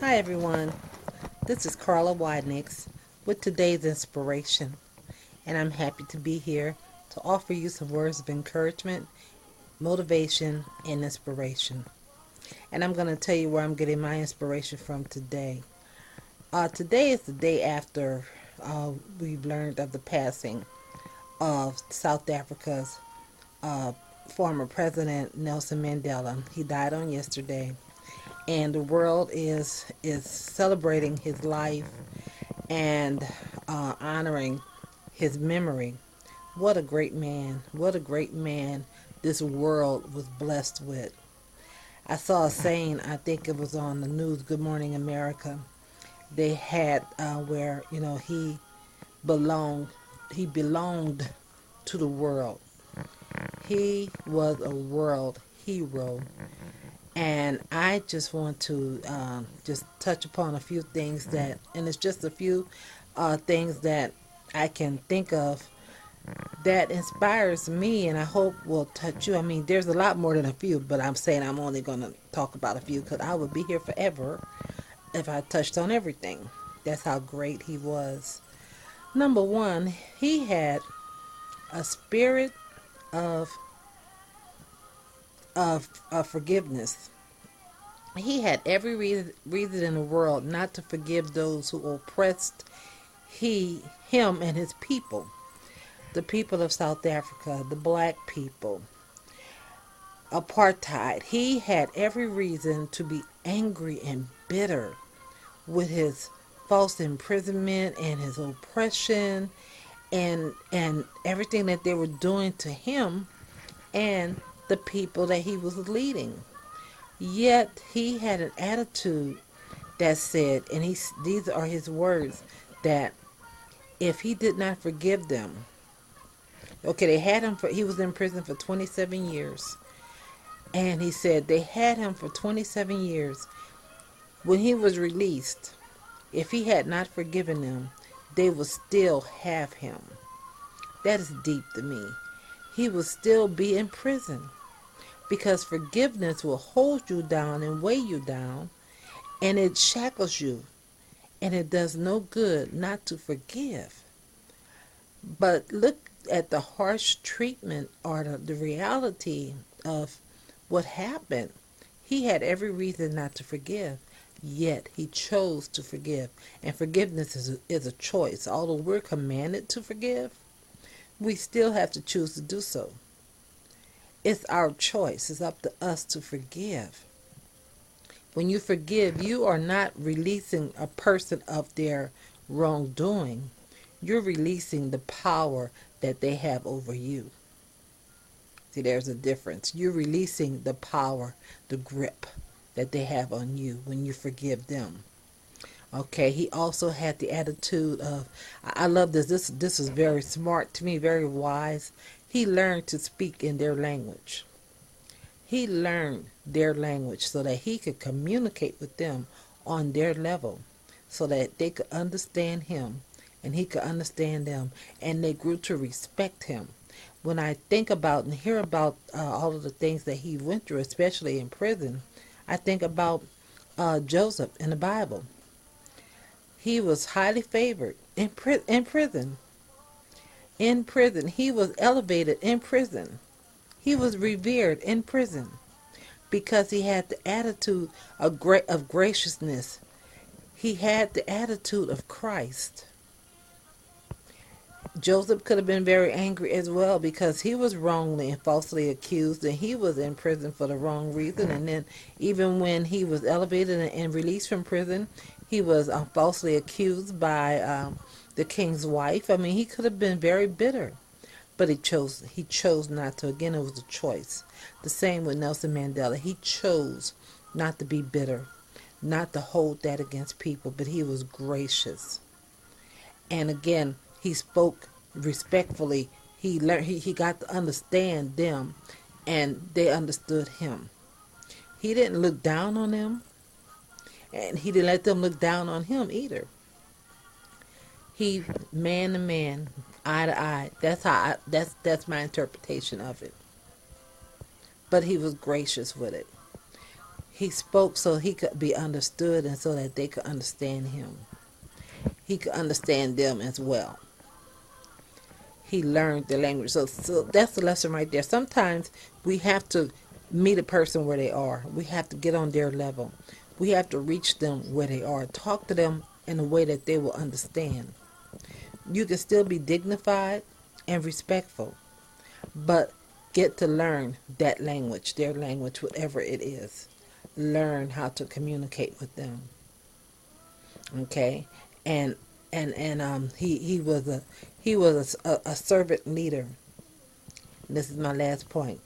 Hi everyone, this is Carla Widenix with today's inspiration, and I'm happy to be here to offer you some words of encouragement, motivation, and inspiration. And I'm going to tell you where I'm getting my inspiration from today. Today is the day after we've learned of the passing of South Africa's uh, former president Nelson Mandela. He died on yesterday, and the world is celebrating his life and honoring his memory. What a great man! What a great man this world was blessed with. I saw a saying, I think it was on the news, Good Morning America. They had where belonged. He belonged to the world. He was a world hero, and I just want to just touch upon a few things and it's just a few things that I can think of that inspires me, and I hope will touch you. I mean, there's a lot more than a few, but I'm saying I'm only going to talk about a few because I would be here forever if I touched on everything. That's how great he was. Number one, he had a spirit of of forgiveness. He had every reason in the world not to forgive those who oppressed him and his people, the people of South Africa, the black people, apartheid. He had every reason to be angry and bitter with his false imprisonment and his oppression and everything that they were doing to him and the people that he was leading. Yet he had an attitude that said, and these are his words, that if he did not forgive them, okay, they had him he was in prison for 27 years. And he said they had him for 27 years. When he was released, if he had not forgiven them, they would still have him. That is deep to me. He would still be in prison because forgiveness will hold you down and weigh you down, and it shackles you, and it does no good not to forgive. But look at the harsh treatment or the reality of what happened. He had every reason not to forgive, yet he chose to forgive. And forgiveness is a choice. Although we're commanded to forgive, we still have to choose to do so. It's our choice. It's up to us to forgive. When you forgive, you are not releasing a person of their wrongdoing. You're releasing the power that they have over you. See, there's a difference. You're releasing the power, the grip that they have on you when you forgive them. Okay, he also had the attitude of, I love this. This is very smart to me, very wise. He learned to speak in their language. He learned their language so that he could communicate with them on their level so that they could understand him and he could understand them, and they grew to respect him. When I think about and hear about all of the things that he went through, especially in prison, I think about Joseph in the Bible. He was highly favored in prison. In prison, he was elevated in prison. He was revered in prison because he had the attitude of graciousness. He had the attitude of Christ. Joseph could have been very angry as well because he was wrongly and falsely accused, and he was in prison for the wrong reason. And then even when he was elevated and released from prison, he was falsely accused by the king's wife. I mean, he could have been very bitter, but he chose not to. Again, it was a choice. The same with Nelson Mandela. He chose not to be bitter, not to hold that against people, but he was gracious. And again, he spoke respectfully. He learned. He got to understand them, and they understood him. He didn't look down on them, and he didn't let them look down on him either. He man to man, eye to eye. That's my interpretation of it. But he was gracious with it. He spoke so he could be understood and so that they could understand him. He could understand them as well. He learned the language. So that's the lesson right there. Sometimes we have to meet a person where they are. We have to get on their level. We have to reach them where they are. Talk to them in a way that they will understand. You can still be dignified and respectful, but get to learn that language, their language, whatever it is. Learn how to communicate with them. Okay, and he was a servant leader. This is my last point.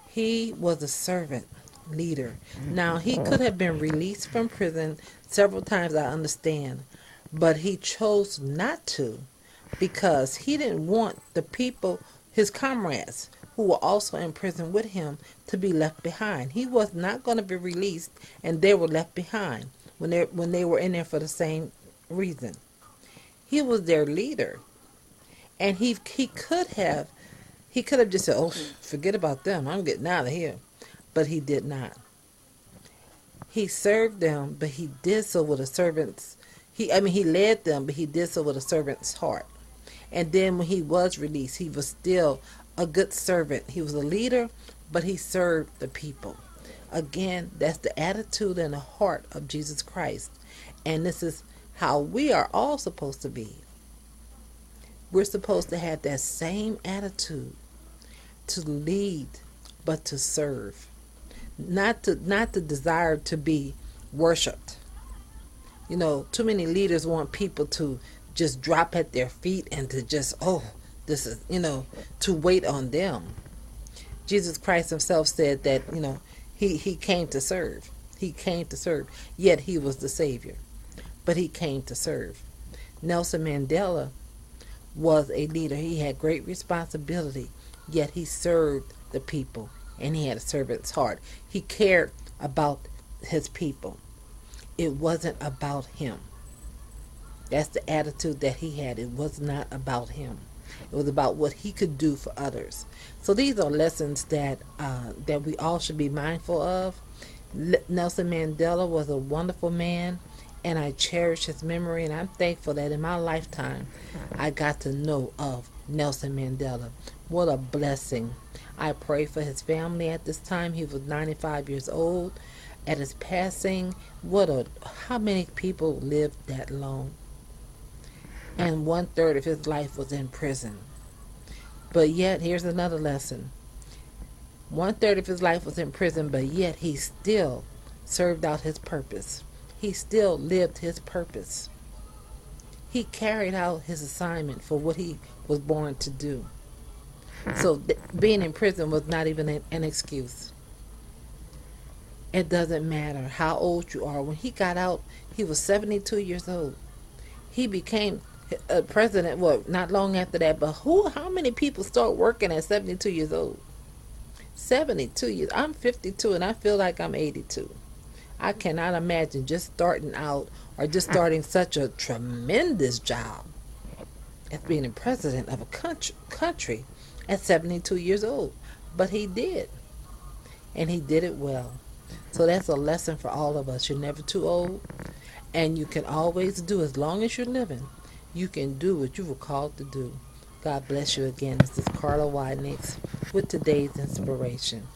He was a servant leader. Now, he could have been released from prison several times, I understand, but he chose not to because he didn't want the people, his comrades, who were also in prison with him, to be left behind. He was not going to be released, and they were left behind when they were in there for the same reason. He was their leader, and he could have just said, "Oh, forget about them. I'm getting out of here." But he did not. He served them, but he did so with a servant's. He led them, but he did so with a servant's heart. And then when he was released, he was still a good servant. He was a leader, but he served the people. Again, that's the attitude and the heart of Jesus Christ. And this is how we are all supposed to be. We're supposed to have that same attitude, to lead, but to serve. Not to desire to be worshipped. Too many leaders want people to just drop at their feet and to just, this is, to wait on them. Jesus Christ himself said that, he came to serve. He came to serve. Yet he was the Savior. But he came to serve. Nelson Mandela was a leader. He had great responsibility, yet he served the people, and he had a servant's heart. He cared about his people. It wasn't about him. That's the attitude that he had. It was not about him. It was about what he could do for others. So these are lessons that we all should be mindful of. Nelson Mandela was a wonderful man, and I cherish his memory, and I'm thankful that in my lifetime I got to know of Nelson Mandela. What a blessing. I pray for his family at this time. He was 95 years old. At his passing, how many people lived that long? And 1/3 of his life was in prison. But yet, here's another lesson. 1/3 of his life was in prison, but yet he still served out his purpose. He still lived his purpose. He carried out his assignment for what he was born to do. So being in prison was not even an excuse. It doesn't matter how old you are. When he got out, he was 72 years old. He became a president, not long after that. But how many people start working at 72 years old? 72 years. I'm 52 and I feel like I'm 82. I cannot imagine just starting out or just starting such a tremendous job as being a president of a country at 72 years old. But he did. And he did it well. So that's a lesson for all of us. You're never too old. And you can always do, as long as you're living, you can do what you were called to do. God bless you again. This is Carla Widenix with today's inspiration.